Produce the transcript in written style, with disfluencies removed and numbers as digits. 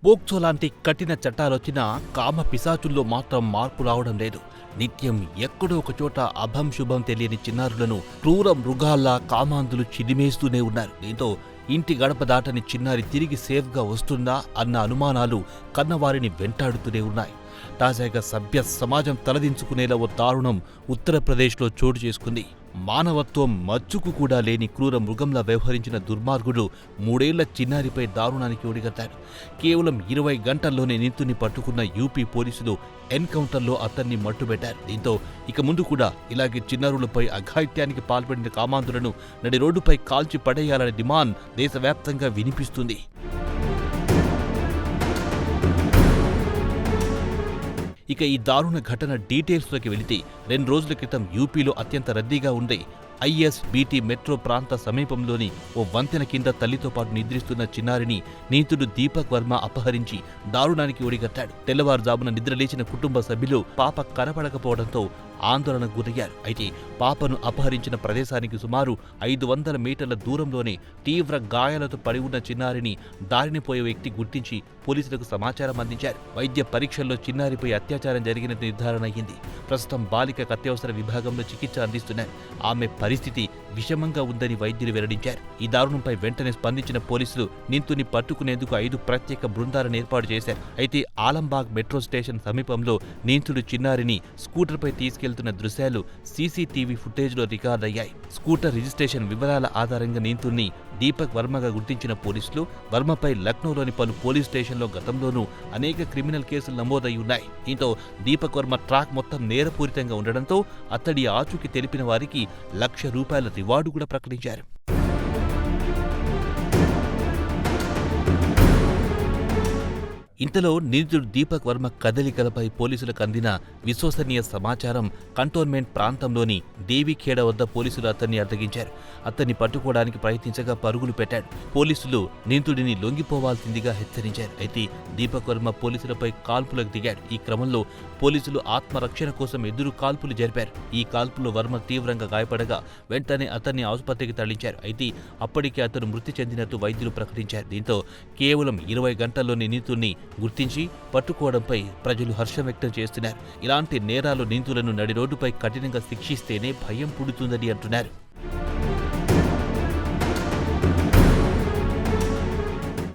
POCSO లాంటి కఠిన చట్టాలొచ్చినా కామ పిశాచుల్లో మాత్రం మార్పు రావడం లేదు. నిత్యం ఎక్కడో ఒకచోట అభం శుభం తెలియని చిన్నారులను క్రూర మృగాల్లా కామాంధులు చిదిమేస్తూనే ఉన్నారు. దీంతో ఇంటి గడప దాటని చిన్నారి తిరిగి సేఫ్గా వస్తుందా అన్న అనుమానాలు కన్నవారిని వెంటాడుతూనే ఉన్నాయి. తాజాగా సభ్య సమాజం తలదించుకునేలా ఓ దారుణం ఉత్తరప్రదేశ్లో చోటు చేసుకుంది. మానవత్వం మచ్చుకు కూడా లేని క్రూర మృగంలా వ్యవహరించిన దుర్మార్గుడు 3 ఏళ్ల చిన్నారిపై దారుణానికి ఒడిగట్టాడు. కేవలం 20 గంటల్లోనే నిందితుడిని పట్టుకున్న యూపీ పోలీసులు ఎన్కౌంటర్లో అతన్ని మట్టుబెట్టారు. దీంతో ఇక ముందు కూడా ఇలాగే చిన్నారులపై అఘాయిత్యానికి పాల్పడిన కామాంధులను నడి రోడ్డుపై కాల్చి పడేయాలనే డిమాండ్ దేశవ్యాప్తంగా వినిపిస్తుంది. ఇక ఈ దారుణ ఘటన డీటెయిల్స్లోకి వెళితే 2 రోజుల క్రితం యూపీలో అత్యంత రద్దీగా ఉండే ఐఎస్బీటీ మెట్రో ప్రాంత సమీపంలోని ఓ వంతెన కింద తల్లితో పాటు నిద్రిస్తున్న చిన్నారిని నిందితుడు దీపక్ వర్మ అపహరించి దారుణానికి ఒడిగట్టాడు. తెల్లవారుజామున నిద్రలేచిన కుటుంబ సభ్యులు పాప కనపడకపోవడంతో ఆందోళనకు గురయ్యారు. అయితే పాపను అపహరించిన ప్రదేశానికి సుమారు 500 మీటర్ల దూరంలోనే తీవ్ర గాయాలతో పడి ఉన్న చిన్నారిని దారిని పోయే వ్యక్తి గుర్తించి పోలీసులకు సమాచారం అందించారు. వైద్య పరీక్షల్లో చిన్నారిపై అత్యాచారం జరిగినట్టు నిర్ధారణ అయ్యింది. ప్రస్తుతం బాలికకు అత్యవసర విభాగంలో చికిత్స అందిస్తున్నారు. ఆమె పరిస్థితి విషమంగా ఉందని వైద్యులు వెల్లడించారు. ఈ దారుణంపై వెంటనే స్పందించిన పోలీసులు నిందితుడిని పట్టుకునేందుకు 5 ప్రత్యేక బృందాలను ఏర్పాటు చేశారు. అయితే ఆలంబాగ్ మెట్రో స్టేషన్ సమీపంలో నిందితుడు చిన్నారిని స్కూటర్పై తీసుకెళ్తున్న దృశ్యాలు సీసీటీవీ ఫుటేజ్లో రికార్డయ్యాయి. స్కూటర్ రిజిస్ట్రేషన్ వివరాల ఆధారంగా నిందితుడిని దీపక్ వర్మగా గుర్తించిన పోలీసులు వర్మపై లక్నోలోని పలు పోలీస్ స్టేషన్లో గతంలోనూ అనేక క్రిమినల్ కేసులు నమోదై ఉన్నాయి. దీంతో దీపక్ వర్మ ట్రాక్ మొత్తం నేరపూరితంగా ఉండడంతో అతడి ఆచూకీ తెలిపిన వారికి ₹1,00,000 రివార్డు కూడా ప్రకటించారు. ఇంతలో నిందితుడు దీపక్ వర్మ కదలికలపై పోలీసులకు అందిన విశ్వసనీయ సమాచారం కంటోన్మెంట్ ప్రాంతంలోని దేవిఖేడ వద్ద పోలీసులు అతన్ని అడ్డగించారు. అతన్ని పట్టుకోవడానికి ప్రయత్నించగా పరుగులు పెట్టాడు. పోలీసులు నిందితుడిని లొంగిపోవాల్సిందిగా హెచ్చరించారు. అయితే దీపక్ వర్మ పోలీసులపై కాల్పులకు దిగాడు. ఈ క్రమంలో పోలీసులు ఆత్మరక్షణ కోసం ఎదురు కాల్పులు జరిపారు. ఈ కాల్పులో వర్మ తీవ్రంగా గాయపడగా వెంటనే అతన్ని ఆసుపత్రికి తరలించారు. అయితే అప్పటికే అతను మృతి చెందినట్టు వైద్యులు ప్రకటించారు. దీంతో కేవలం 20 గంటల్లోనే నిందితుడిని గుర్తించి పట్టుకోవడంపై ప్రజలు హర్షం వ్యక్తం చేస్తున్నారు. ఇలాంటి నేరాలు నిందితులను నడి రోడ్డుపై కఠినంగా శిక్షిస్తేనే భయం పుడుతుందని అంటున్నారు.